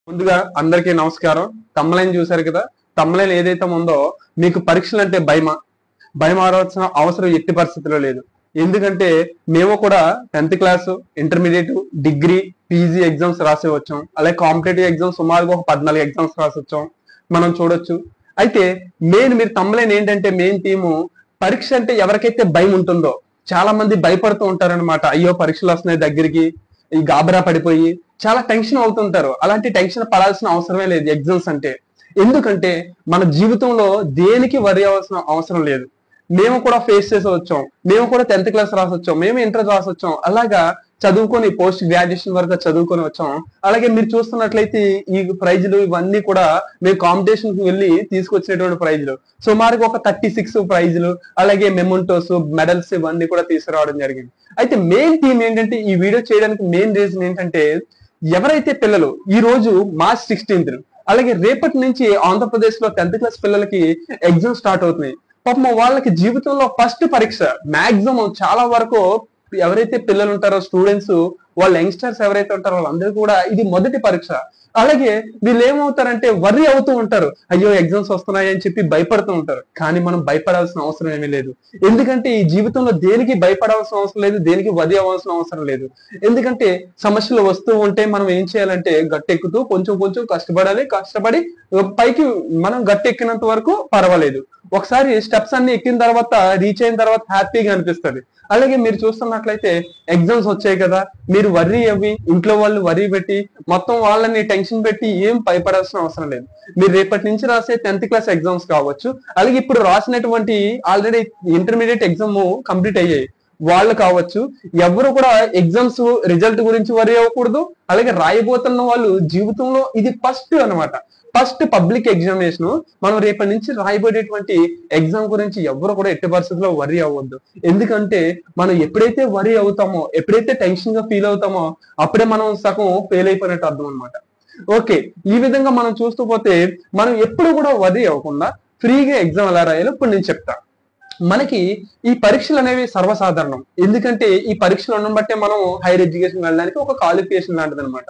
ముందుగా అందరికీ నమస్కారం. తమ్ములైన చూశారు కదా. తమ్ములైన ఏదైతే ఉందో మీకు పరీక్షలు అంటే భయం ఆడాల్సిన అవసరం ఎట్టి పరిస్థితుల్లో లేదు. ఎందుకంటే మేము కూడా 10th class, intermediate, degree, PG exams రాసి వచ్చాం. అలాగే కాంపిటేటివ్ ఎగ్జామ్స్ సుమారుగా ఒక 14 ఎగ్జామ్స్ రాసి వచ్చాం. మనం చూడొచ్చు. అయితే మీరు తమ్ములైన ఏంటంటే మెయిన్ థీము పరీక్ష అంటే ఎవరికైతే భయం ఉంటుందో చాలా మంది భయపడుతూ ఉంటారనమాట. అయ్యో పరీక్షలు వస్తున్నాయి దగ్గరికి, ఈ గాబరా పడిపోయి చాలా టెన్షన్ అవుతుంటారు. అలాంటి టెన్షన్ పడాల్సిన అవసరమే లేదు ఎగ్జామ్స్ అంటే. ఎందుకంటే మన జీవితంలో దేనికి వరి అవ్వాల్సిన అవసరం లేదు. మేము కూడా ఫేస్ చేసి వచ్చాం. మేము కూడా 10th క్లాస్ రాసి వచ్చాం. మేము ఇంటర్ రాసి వచ్చాం. అలాగా చదువుకొని పోస్ట్ గ్రాడ్యుయేషన్ వరకు చదువుకొని వచ్చాం. అలాగే మీరు చూస్తున్నట్లయితే ఈ ప్రైజులు ఇవన్నీ కూడా మేము కాంపిటీషన్ కి వెళ్ళి తీసుకొచ్చినటువంటి ప్రైజులు సుమారుగా ఒక 36 ప్రైజులు, అలాగే మెమోంటోస్, మెడల్స్ ఇవన్నీ కూడా తీసుకురావడం జరిగింది. అయితే మెయిన్ థీమ్ ఏంటంటే ఈ వీడియో చేయడానికి మెయిన్ రీజన్ ఏంటంటే ఎవరైతే పిల్లలు ఈ రోజు మార్చ్ 16th అలాగే రేపటి నుంచి ఆంధ్రప్రదేశ్ లో 10th క్లాస్ పిల్లలకి ఎగ్జామ్ స్టార్ట్ అవుతున్నాయి. పాపం వాళ్ళకి జీవితంలో ఫస్ట్ పరీక్ష. మాక్సిమం చాలా వరకు ఎవరైతే పిల్లలు ఉంటారో స్టూడెంట్స్, వాళ్ళ యంగ్స్టర్స్ ఎవరైతే ఉంటారో వాళ్ళందరూ కూడా ఇది మొదటి పరీక్ష. అలాగే వీళ్ళు ఏమవుతారంటే వర్రీ అవుతూ ఉంటారు. అయ్యో ఎగ్జామ్స్ వస్తున్నాయి అని చెప్పి భయపడుతూ ఉంటారు. కానీ మనం భయపడాల్సిన అవసరం ఏమీ లేదు. ఎందుకంటే ఈ జీవితంలో దేనికి భయపడాల్సిన అవసరం లేదు, దేనికి వరి అవ్వాల్సిన అవసరం లేదు. ఎందుకంటే సమస్యలు వస్తూ ఉంటే మనం ఏం చేయాలంటే గట్టెక్కుతూ కొంచెం కొంచెం కష్టపడి పైకి మనం గట్టెక్కినంత వరకు పర్వాలేదు. ఒకసారి స్టెప్స్ అన్ని ఎక్కిన తర్వాత రీచ్ అయిన తర్వాత హ్యాపీగా అనిపిస్తుంది. అలాగే మీరు చూస్తున్నట్లయితే ఎగ్జామ్స్ వచ్చాయి కదా, మీరు వర్రీ అవి ఇంట్లో వాళ్ళు వర్రీ పెట్టి మొత్తం వాళ్ళని టెన్షన్ పెట్టి ఏం భయపడాల్సిన అవసరం లేదు. మీరు రేపటి నుంచి రాసే 10th క్లాస్ ఎగ్జామ్స్ కావచ్చు, అలాగే ఇప్పుడు రాసినటువంటి ఆల్రెడీ ఇంటర్మీడియట్ ఎగ్జామ్ కంప్లీట్ అయ్యాయి వాళ్ళు కావచ్చు, ఎవరు కూడా ఎగ్జామ్స్ రిజల్ట్ గురించి వరి అవ్వకూడదు. అలాగే రాయబోతున్న వాళ్ళు జీవితంలో ఇది ఫస్ట్ అన్నమాట. First public examination. మనం రేపటి నుంచి రాయబడేటువంటి ఎగ్జామ్ గురించి ఎవరు కూడా ఎట్టి పరిస్థితుల్లో వరి అవ్వద్దు. ఎందుకంటే మనం ఎప్పుడైతే వరి అవుతామో, ఎప్పుడైతే టెన్షన్ గా ఫీల్ అవుతామో అప్పుడే మనం సగం ఫెయిల్ అయిపోయినట్టు అర్థం అనమాట. ఓకే, ఈ విధంగా మనం చూస్తూ పోతే మనం ఎప్పుడు కూడా వరి అవ్వకుండా ఫ్రీగా ఎగ్జామ్ ఎలా రాయాలో ఇప్పుడు నేను చెప్తా. మనకి ఈ పరీక్షలు అనేవి సర్వసాధారణం. ఎందుకంటే ఈ పరీక్షలు ఉండడం బట్టే మనం హైయర్ ఎడ్యుకేషన్ వెళ్ళడానికి ఒక క్వాలిఫికేషన్ లాంటిది అనమాట.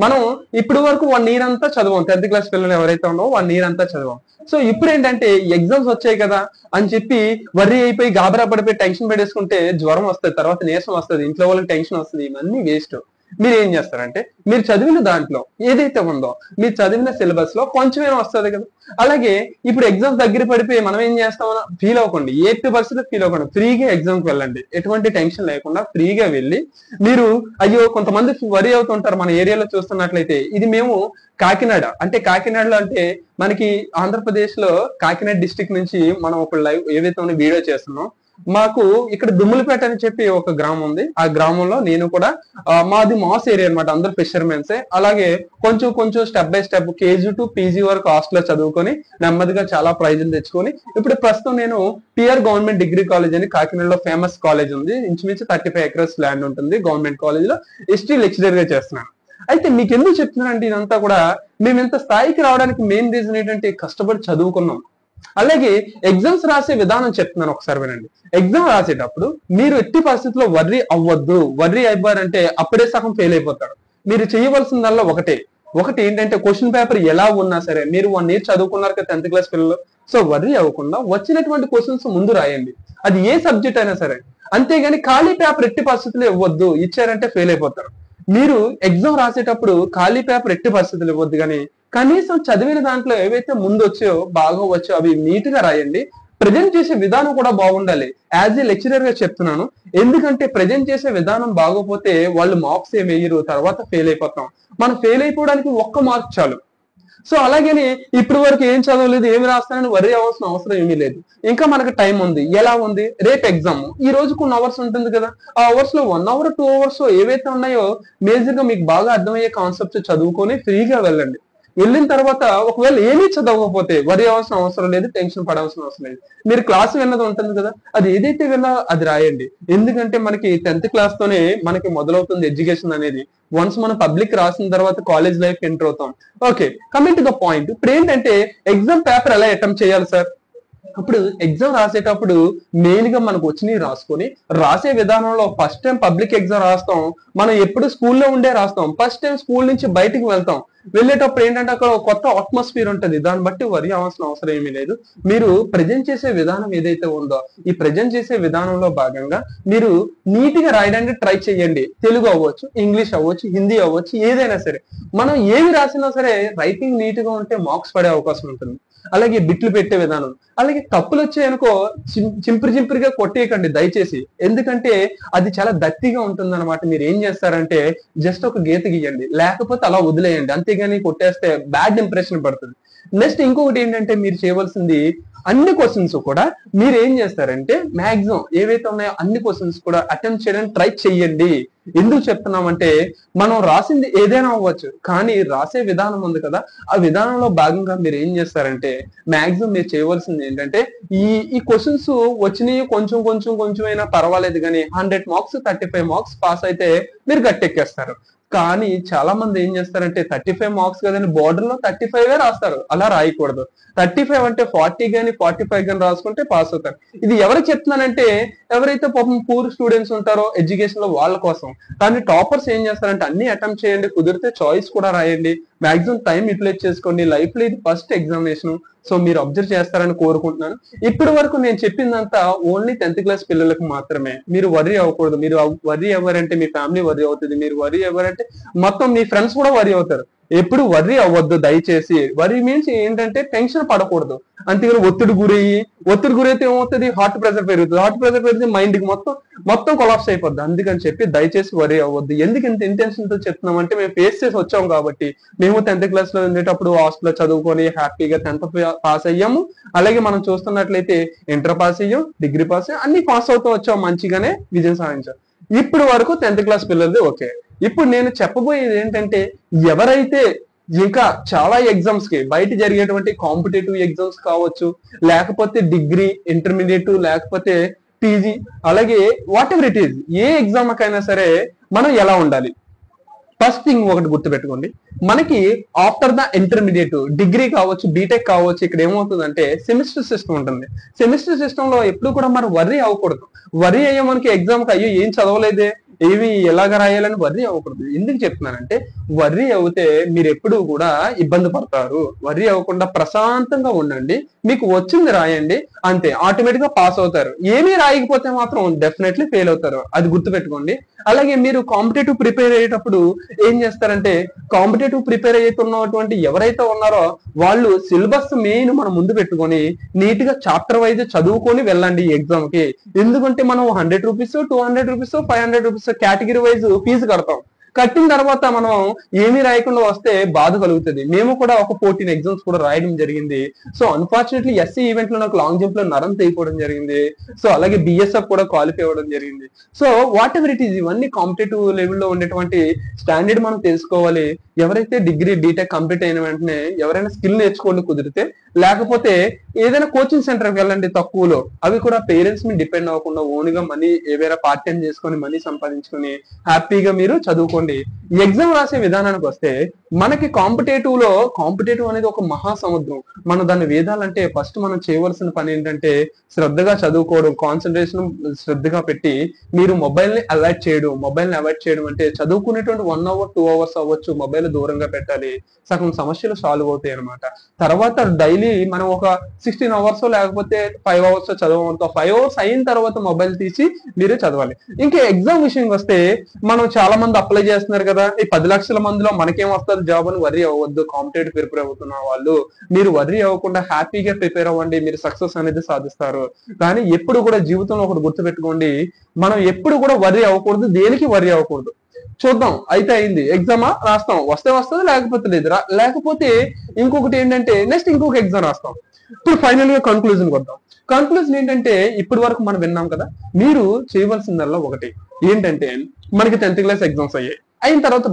మనం ఇప్పుడు వరకు 1 year అంతా చదవం. 10th క్లాస్ పిల్లలు ఎవరైతే ఉన్నారో 1 year అంతా చదవం. సో ఇప్పుడు ఏంటంటే ఎగ్జామ్స్ వచ్చాయి కదా అని చెప్పి వర్రీ అయిపోయి గాబరా పడిపోయి టెన్షన్ పెట్టేసుకుంటే జ్వరం వస్తుంది, తర్వాత నీరసం వస్తుంది, ఇంట్లో వాళ్ళకి టెన్షన్ వస్తుంది. ఇవన్నీ వేస్ట్. మీరు ఏం చేస్తారంటే మీరు చదివిన దాంట్లో ఏదైతే ఉందో మీరు చదివిన సిలబస్ లో కొంచెమైనా వస్తుంది కదా. అలాగే ఇప్పుడు ఎగ్జామ్స్ దగ్గర పడిపోయి మనం ఏం చేస్తామో ఫీల్ అవ్వకండి, ఎట్టి పరిస్థితుల్లో ఫీల్ అవ్వకండి. ఫ్రీగా ఎగ్జామ్కి వెళ్ళండి, ఎటువంటి టెన్షన్ లేకుండా ఫ్రీగా వెళ్ళి మీరు అయ్యో కొంతమంది వరి అవుతుంటారు. మన ఏరియాలో చూస్తున్నట్లయితే ఇది మేము కాకినాడ అంటే కాకినాడలో అంటే మనకి ఆంధ్రప్రదేశ్ లో కాకినాడ డిస్ట్రిక్ట్ నుంచి మనం ఒక లైవ్ ఏవైతే ఉన్న వీడియో చేస్తున్నాం. మాకు ఇక్కడ దుమ్ములపేట అని చెప్పి ఒక గ్రామం ఉంది. ఆ గ్రామంలో నేను కూడా మాది మాస్ ఏరియా అనమాట, అందరు ఫిషర్మెన్సే. అలాగే కొంచెం కొంచెం step by step KG to PG వరకు హాస్టల్లో చదువుకొని నెమ్మదిగా చాలా ప్రైజులు తెచ్చుకొని ఇప్పుడు ప్రస్తుతం నేను పిఆర్ గవర్నమెంట్ డిగ్రీ కాలేజ్ అని కాకినాడలో ఫేమస్ కాలేజ్ ఉంది. ఇంచుమించు 35 acres ల్యాండ్ ఉంటుంది. గవర్నమెంట్ కాలేజ్ లో హిస్టరీ లెక్చరర్ గా చేస్తున్నాను. అయితే మీకు ఎందుకు చెప్తున్నానంటే ఇదంతా కూడా మేము ఇంత స్థాయికి రావడానికి మెయిన్ రీజన్ ఏంటంటే కష్టపడి చదువుకున్నాం. అలాగే ఎగ్జామ్స్ రాసే విధానం చెప్తున్నాను, ఒకసారి వినండి. ఎగ్జామ్ రాసేటప్పుడు మీరు ఎట్టి పరిస్థితుల్లో వర్రీ అవ్వద్దు. వర్రీ అయిపోయారంటే అప్పుడే సగం ఫెయిల్ అయిపోతారు. మీరు చేయవలసిందల్లా ఒకటి ఏంటంటే క్వశ్చన్ పేపర్ ఎలా ఉన్నా సరే మీరు 1 year చదువుకున్నారు కదా 10th క్లాస్ పిల్లలు. సో వర్రీ అవ్వకుండా వచ్చినటువంటి క్వశ్చన్స్ ముందు రాయండి, అది ఏ సబ్జెక్ట్ అయినా సరే. అంతేగాని ఖాళీ పేపర్ ఎట్టి పరిస్థితుల్లో ఇవ్వద్దు, ఇచ్చారంటే ఫెయిల్ అయిపోతారు. మీరు ఎగ్జామ్ రాసేటప్పుడు ఖాళీ పేపర్ ఎట్టి పరిస్థితులు ఇవ్వద్దు, కానీ కనీసం చదివిన దాంట్లో ఏవైతే ముందు వచ్చాయో బాగా వచ్చో అవి నీట్ గా రాయండి. ప్రజెంట్ చేసే విధానం కూడా బాగుండాలి. యాజ్ ఏ లెక్చరర్ గా చెప్తున్నాను. ఎందుకంటే ప్రజెంట్ చేసే విధానం బాగోపోతే వాళ్ళు మార్క్స్ ఏమి వేయరు, తర్వాత ఫెయిల్ అయిపోతాం. మనం ఫెయిల్ అయిపోవడానికి 1 మార్క్ చాలు. సో అలాగని ఇప్పటి వరకు ఏం చదవలేదు, ఏమి రాస్తానని వరి అవ్వాల్సిన అవసరం ఏమీ లేదు. ఇంకా మనకు టైం ఉంది. ఎలా ఉంది? రేపు ఎగ్జామ్ ఈ రోజు కొన్ని అవర్స్ ఉంటుంది కదా, ఆ అవర్స్ లో 1 hour 2 hours ఏవైతే ఉన్నాయో మేజర్ గా మీకు బాగా అర్థమయ్యే కాన్సెప్ట్స్ చదువుకొని ఫ్రీగా వెళ్ళండి. వెళ్ళిన తర్వాత ఒకవేళ ఏమీ చదవకపోతే వరి అవ్వాల్సిన అవసరం లేదు, టెన్షన్ పడాల్సిన అవసరం లేదు. మీరు క్లాస్ విన్నది ఉంటుంది కదా, అది ఏదైతే విన్నా అది రాయండి. ఎందుకంటే మనకి 10th క్లాస్ తోనే మనకి మొదలవుతుంది ఎడ్యుకేషన్ అనేది. వన్స్ మనం పబ్లిక్ రాసిన తర్వాత కాలేజ్ లైఫ్ ఎంటర్ అవుతాం. Okay, coming to the point. ఇప్పుడు ఏంటంటే ఎగ్జామ్ పేపర్ ఎలా అటెంప్ట్ చేయాలి సార్? అప్పుడు ఎగ్జామ్ రాసేటప్పుడు మెయిన్ గా మనకు వచ్చినవి రాసుకొని రాసే విధానంలో ఫస్ట్ టైం పబ్లిక్ ఎగ్జామ్ రాస్తాం. మనం ఎప్పుడు స్కూల్లో ఉండే రాస్తాం, ఫస్ట్ టైం స్కూల్ నుంచి బయటికి వెళ్తాం. వెళ్ళేటప్పుడు ఏంటంటే అక్కడ ఒక కొత్త అట్మాస్ఫియర్ ఉంటుంది, దాన్ని బట్టి వరి అవ్వాల్సిన అవసరం ఏమీ లేదు. మీరు ప్రజెంట్ చేసే విధానం ఏదైతే ఉందో ఈ ప్రజెంట్ చేసే విధానంలో భాగంగా మీరు నీట్ గా రాయడానికి ట్రై చేయండి. తెలుగు అవ్వచ్చు, ఇంగ్లీష్ అవ్వచ్చు, హిందీ అవ్వచ్చు, ఏదైనా సరే మనం ఏమి రాసినా సరే రైటింగ్ నీట్ గా ఉంటే మార్క్స్ పడే అవకాశం ఉంటుంది. అలాగే బిట్లు పెట్టే విధానం, అలాగే తప్పులు వచ్చాయనుకో చింపిరిగా కొట్టేయకండి దయచేసి, ఎందుకంటే అది చాలా దత్తిగా ఉంటుంది అనమాట. మీరు ఏం చేస్తారంటే జస్ట్ ఒక గీత గీయండి, లేకపోతే అలా వదిలేయండి, అంతేగాని కొట్టేస్తే బ్యాడ్ ఇంప్రెషన్ పడుతుంది. నెక్స్ట్ ఇంకొకటి ఏంటంటే మీరు చేయవలసింది అన్ని క్వశ్చన్స్ కూడా మీరు ఏం చేస్తారంటే మాక్సిమం ఏవైతే ఉన్నాయో అన్ని క్వశ్చన్స్ కూడా అటెంప్ట్ చేయడానికి ట్రై చెయ్యండి. ఎందుకు చెప్తున్నామంటే మనం రాసింది ఏదైనా అవ్వచ్చు, కానీ రాసే విధానం ఉంది కదా, ఆ విధానంలో భాగంగా మీరు ఏం చేస్తారంటే మాక్సిమం మీరు చేయవలసింది ఏంటంటే ఈ క్వశ్చన్స్ వచ్చినాయి కొంచెం అయినా పర్వాలేదు, కానీ 100 మార్క్స్ 35 మార్క్స్ పాస్ అయితే మీరు గట్టెక్కేస్తారు. కానీ చాలా మంది ఏం చేస్తారంటే 35 మార్క్స్ కదని బోర్డర్ లో 35 రాస్తారు. అలా రాయకూడదు. 35 అంటే 40 గానీ 45 గానీ రాసుకుంటే పాస్ అవుతారు. ఇది ఎవరికి చెప్తున్నానంటే ఎవరైతే పాపం పూర్ స్టూడెంట్స్ ఉంటారో ఎడ్యుకేషన్ లో వాళ్ళ కోసం. కానీ టాపర్స్ ఏం చేస్తారంటే అన్ని అటెంప్ట్ చేయండి, కుదిరితే చాయిస్ కూడా రాయండి, మాక్సిమం టైం యూటిలైజ్ చేసుకోండి. లైఫ్ లో ఇది ఫస్ట్ ఎగ్జామినేషన్, సో మీరు అబ్జర్వ్ చేస్తారని కోరుకుంటున్నాను. ఇప్పటి వరకు నేను చెప్పిందంతా ఓన్లీ 10th క్లాస్ పిల్లలకు మాత్రమే. మీరు వరీ అవ్వకూడదు. మీరు వరీ అవ్వరంటే మీ ఫ్యామిలీ వరీ అవుతుంది, మీరు వరీ అవ్వరంటే మొత్తం మీ ఫ్రెండ్స్ కూడా వరీ అవుతారు. ఎప్పుడు వరీ అవ్వద్దు దయచేసి. వరీ మీన్స్ ఏంటంటే టెన్షన్ పడకూడదు, అంతేగాని ఒత్తిడి గురైతే ఏమవుతుంది, హార్ట్ ప్రెషర్ పెరుగుతుంది, హార్ట్ ప్రెషర్ పెరిగితే మైండ్ కి మొత్తం కొలాప్స్ అయిపోద్ది. అందుకని చెప్పి దయచేసి వరీ అవ్వద్దు. ఎందుకు ఇంత ఇంటెన్షన్ తో చెప్తున్నామంటే మేము ఫేస్ చేసి వచ్చాం కాబట్టి. మేము 10th క్లాస్ లో ఉండేటప్పుడు హాస్టల్లో చదువుకొని హ్యాపీగా 10th పాస్ అయ్యాము. అలాగే మనం చూస్తున్నట్లయితే ఇంటర్ పాస్ అయ్యాం, డిగ్రీ పాస్ అయ్యాం, అన్ని పాస్ అవుతూ వచ్చాం, మంచిగానే విజయం సాధించాం. ఇప్పుడు వరకు 10th క్లాస్ పిల్లలది ఓకే. ఇప్పుడు నేను చెప్పబోయేది ఏంటంటే ఎవరైతే ఇంకా చాలా ఎగ్జామ్స్ కి బయట జరిగేటువంటి కాంపిటేటివ్ ఎగ్జామ్స్ కావచ్చు, లేకపోతే డిగ్రీ ఇంటర్మీడియట్, లేకపోతే పీజీ, అలాగే what ever it is, A exam కైనా సరే మనం ఎలా ఉండాలి. ఫస్ట్ థింగ్ ఒకటి గుర్తుపెట్టుకోండి, మనకి ఆఫ్టర్ ద ఇంటర్మీడియట్ డిగ్రీ కావచ్చు, బీటెక్ కావచ్చు, ఇక్కడ ఏమవుతుందంటే సెమిస్టర్ సిస్టమ్ ఉంటుంది. సెమిస్టర్ సిస్టమ్ లో ఎప్పుడు కూడా మనం వర్రీ అవ్వకూడదు. వర్రీ అయ్యే మనకి ఎగ్జామ్ కి అయ్యో ఏం చదవలేదే, ఏవి ఎలాగ రాయాలని వర్రీ అవ్వకూడదు. ఎందుకు చెప్తున్నానంటే వర్రీ అవుతే మీరు ఎప్పుడు కూడా ఇబ్బంది పడతారు. వర్రీ అవ్వకుండా ప్రశాంతంగా ఉండండి, మీకు వచ్చింది రాయండి, అంతే, ఆటోమేటిక్ గా పాస్ అవుతారు. ఏమీ రాయకపోతే మాత్రం డెఫినెట్లీ ఫెయిల్ అవుతారు, అది గుర్తుపెట్టుకోండి. అలాగే మీరు కాంపిటేటివ్ ప్రిపేర్ అయ్యేటప్పుడు ఏం చేస్తారంటే కాంపిటేటివ్ ప్రిపేర్ అవుతున్నటువంటి ఎవరైతే ఉన్నారో వాళ్ళు సిలబస్ మెయిన్ మనం ముందు పెట్టుకొని నీట్ గా చాప్టర్ వైజ్ చదువుకొని వెళ్ళండి ఈ ఎగ్జామ్ కి. ఎందుకంటే మనం 100 rupees, 200 rupees, 500 rupees category wise fee కడతాం. కట్టిన తర్వాత మనం ఏమీ రాయకుండా వస్తే బాధ కలుగుతుంది. మేము కూడా ఒక 14 ఎగ్జామ్స్ కూడా రాయడం జరిగింది. సో అన్ఫార్చునేట్లీ ఎస్సీ ఈవెంట్ లో నాకు లాంగ్ జంప్ లో నరం తెగిపోవడం జరిగింది. సో అలాగే బిఎస్ఎఫ్ కూడా క్వాలిఫై అవ్వడం జరిగింది. So what ever it is, ఇవన్నీ కాంపిటేటివ్ లెవెల్లో ఉండేటువంటి స్టాండర్డ్ మనం తెలుసుకోవాలి. ఎవరైతే డిగ్రీ బీటెక్ కంప్లీట్ అయిన వెంటనే ఎవరైనా స్కిల్ నేర్చుకోండి కుదిరితే, లేకపోతే ఏదైనా కోచింగ్ సెంటర్కి వెళ్ళండి తక్కువలో. అవి కూడా పేరెంట్స్ మీద డిపెండ్ అవ్వకుండా ఓన్ గా మనీ ఏవైనా పార్ట్ టైం చేసుకొని మనీ సంపాదించుకొని హ్యాపీగా మీరు చదువుకోండి. ఎగ్జామ్ రాసే విధానానికి వస్తే మనకి కాంపిటేటివ్ అనేది ఒక మహాసముద్రం. మనం దాన్ని వేదాలంటే ఫస్ట్ మనం చేయవలసిన పని ఏంటంటే శ్రద్ధగా చదువుకోవడం, కాన్సన్ట్రేషన్ శ్రద్ధగా పెట్టి మీరు మొబైల్ ని అవాయిడ్ చేయడం అంటే చదువుకునేటువంటి 1 అవర్ 2 అవర్స్ అవ్వచ్చు, మొబైల్ దూరంగా పెట్టాలి, సగం సమస్యలు సాల్వ్ అవుతాయి అనమాట. తర్వాత డైలీ మనం ఒక 16 అవర్స్ లేకపోతే 5 అవర్స్ చదవడంతో 5 అవర్స్ అయిన తర్వాత మొబైల్ తీసి మీరే చదవాలి. ఇంకా ఎగ్జామ్ విషయంకి వస్తే మనం చాలా మంది అప్లై చేస్తున్నారు కదా, ఈ 10 లక్షల మందిలో మనకేం వస్తుంది జాబ్ అని వర్రీ అవ్వద్దు. కాంపిటేటివ్ ప్రిపేర్ అవుతున్న వాళ్ళు మీరు వర్రీ అవ్వకుండా హ్యాపీగా ప్రిపేర్ అవ్వండి, మీరు సక్సెస్ అనేది సాధిస్తారు. కానీ ఎప్పుడు కూడా జీవితంలో ఒకటి గుర్తుపెట్టుకోండి, మనం ఎప్పుడు కూడా వర్రీ అవ్వకూడదు, దేనికి వర్రీ అవ్వకూడదు. చూద్దాం అయితే అయింది, ఎగ్జామా రాస్తాం, వస్తే వస్తుంది లేకపోతే లేదు. లేకపోతే ఇంకొకటి ఏంటంటే నెక్స్ట్ ఇంకొక ఎగ్జామ్ రాస్తాం. ఇప్పుడు ఫైనల్ గా కన్క్లూజన్ వద్దాం. కన్క్లూజన్ ఏంటంటే ఇప్పటి వరకు మనం విన్నాం కదా, మీరు చేయవలసిందల్లా ఒకటి ఏంటంటే మనకి 10th క్లాస్ ఎగ్జామ్స్ అయిన తర్వాత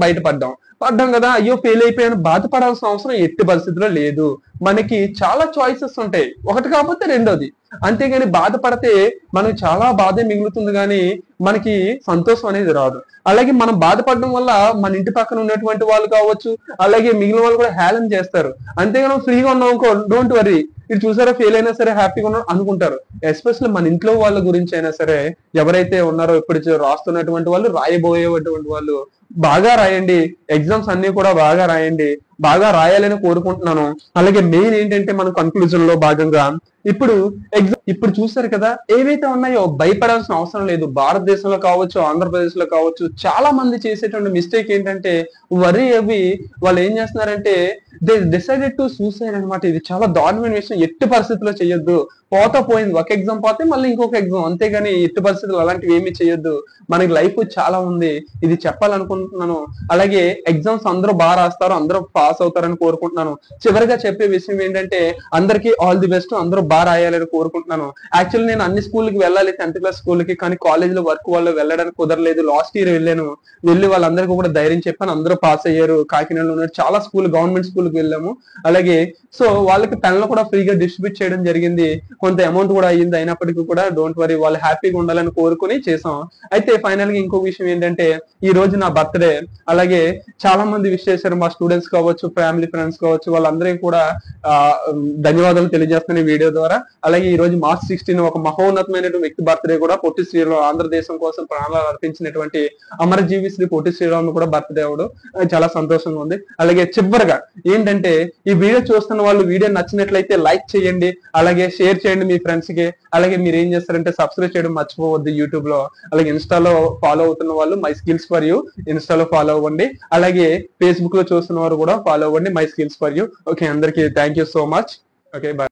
పడ్డాం కదా, అయ్యో ఫెయిల్ అయిపోయాను బాధపడాల్సిన అవసరం ఎట్టి పరిస్థితిలో లేదు. మనకి చాలా చాయిసెస్ ఉంటాయి, ఒకటి కాకపోతే రెండోది. అంతేగాని బాధపడితే మనకి చాలా బాధే మిగులుతుంది, కానీ మనకి సంతోషం అనేది రాదు. అలాగే మనం బాధపడడం వల్ల మన ఇంటి పక్కన ఉన్నటువంటి వాళ్ళు కావచ్చు, అలాగే మిగిలిన వాళ్ళు కూడా హేళన చేస్తారు. అంతేగాని ఫ్రీగా ఉన్నాం అనుకో, డోంట్ వరీ, ఇది చూసారా ఫెయిల్ అయినా సరే హ్యాపీగా ఉన్నారు అనుకుంటారు. ఎస్పెషల్లీ మన ఇంట్లో వాళ్ళ గురించి అయినా సరే, ఎవరైతే ఉన్నారో ఇప్పుడు రాస్తున్నటువంటి వాళ్ళు, రాయబోయేటువంటి వాళ్ళు, బాగా రాయండి, ఎగ్జామ్స్ అన్ని కూడా బాగా రాయండి, బాగా రాయాలని కోరుకుంటున్నాను. అలాగే మెయిన్ ఏంటంటే మన కన్క్లూజన్ లో భాగంగా ఇప్పుడు ఇప్పుడు చూసారు కదా, ఏవైతే ఉన్నాయో భయపడాల్సిన అవసరం లేదు. భారతదేశంలో కావచ్చు, ఆంధ్రప్రదేశ్ లో కావచ్చు, చాలా మంది చేసేటువంటి మిస్టేక్ ఏంటంటే వరి అవి వాళ్ళు ఏం చేస్తున్నారంటే దే డిసైడెడ్ టు సూసైడ్ అనమాట. ఇది చాలా దారుణమైన విషయం. ఎట్టి పరిస్థితుల్లో చేయొద్దు. పోయింది, ఒక ఎగ్జామ్ పోతే మళ్ళీ ఇంకొక ఎగ్జామ్, అంతేగాని ఎట్టి పరిస్థితులు అలాంటివి ఏమీ చేయొద్దు. మనకి లైఫ్ చాలా ఉంది, ఇది చెప్పాలనుకుంటున్నాను. అలాగే ఎగ్జామ్స్ అందరూ బాగా రాస్తారు, అందరూ పాస్ అవుతారని కోరుకుంటున్నాను. చివరిగా చెప్పే విషయం ఏంటంటే అందరికీ ఆల్ ది బెస్ట్, అందరూ బాగా రాయాలని కోరుకుంటున్నాను. యాక్చువల్లీ నేను అన్ని స్కూల్కి వెళ్ళాలి, 10th క్లాస్ స్కూల్కి, కానీ కాలేజ్ లో వర్క్ వల్ల వెళ్ళడానికి కుదరలేదు. లాస్ట్ ఇయర్ వెళ్ళి వాళ్ళందరికీ కూడా ధైర్యం చెప్పాను, అందరూ పాస్ అయ్యారు. కాకినాడలో ఉన్న చాలా స్కూల్, గవర్నమెంట్ స్కూల్కి వెళ్ళాము. అలాగే సో వాళ్ళకి పెన్లు కూడా ఫ్రీగా డిస్ట్రిబ్యూట్ చేయడం జరిగింది. కొంత అమౌంట్ కూడా అయ్యింది, అయినప్పటికీ కూడా డోంట్ వరీ, వాళ్ళు హ్యాపీగా ఉండాలని కోరుకుని చేసాం. అయితే ఫైనల్ గా ఇంకో విషయం ఏంటంటే ఈ రోజు నా బర్త్డే. అలాగే చాలా మంది విష్ చేశారు, మా స్టూడెంట్స్ కావచ్చు, ఫ్యామిలీ ఫ్రెండ్స్ కావచ్చు, వాళ్ళందరికీ కూడా ధన్యవాదాలు తెలియజేస్తున్నాను ఈ వీడియో ద్వారా. అలాగే ఈ రోజు March 16 ఒక మహోన్నతమైన వ్యక్తి బర్త్డే కూడా. పొట్టి శ్రీరామ్, ఆంధ్రదేశం కోసం ప్రాణాలు అర్పించినటువంటి అమరజీవి శ్రీ పొట్టి శ్రీరామ్ కూడా బర్త్డే అవడం చాలా సంతోషంగా ఉంది. అలాగే చివరిగా ఏంటంటే ఈ వీడియో చూస్తున్న వాళ్ళు వీడియో నచ్చినట్లయితే లైక్ చేయండి, అలాగే షేర్ చేయండి మీ ఫ్రెండ్స్ కి. అలాగే మీరు ఏం చేస్తారంటే సబ్స్క్రైబ్ చేయడం మర్చిపోవద్దు యూట్యూబ్ లో. అలాగే ఇన్స్టాలో ఫాలో అవుతున్న వాళ్ళు మై స్కిల్స్ ఫర్ యూ ఇన్స్టాలో ఫాలో అవ్వండి. అలాగే ఫేస్బుక్ లో చూస్తున్న వారు కూడా ఫాలో అవ్వండి, my skills for you. Okay, అందరికి thank you so much. Okay, bye.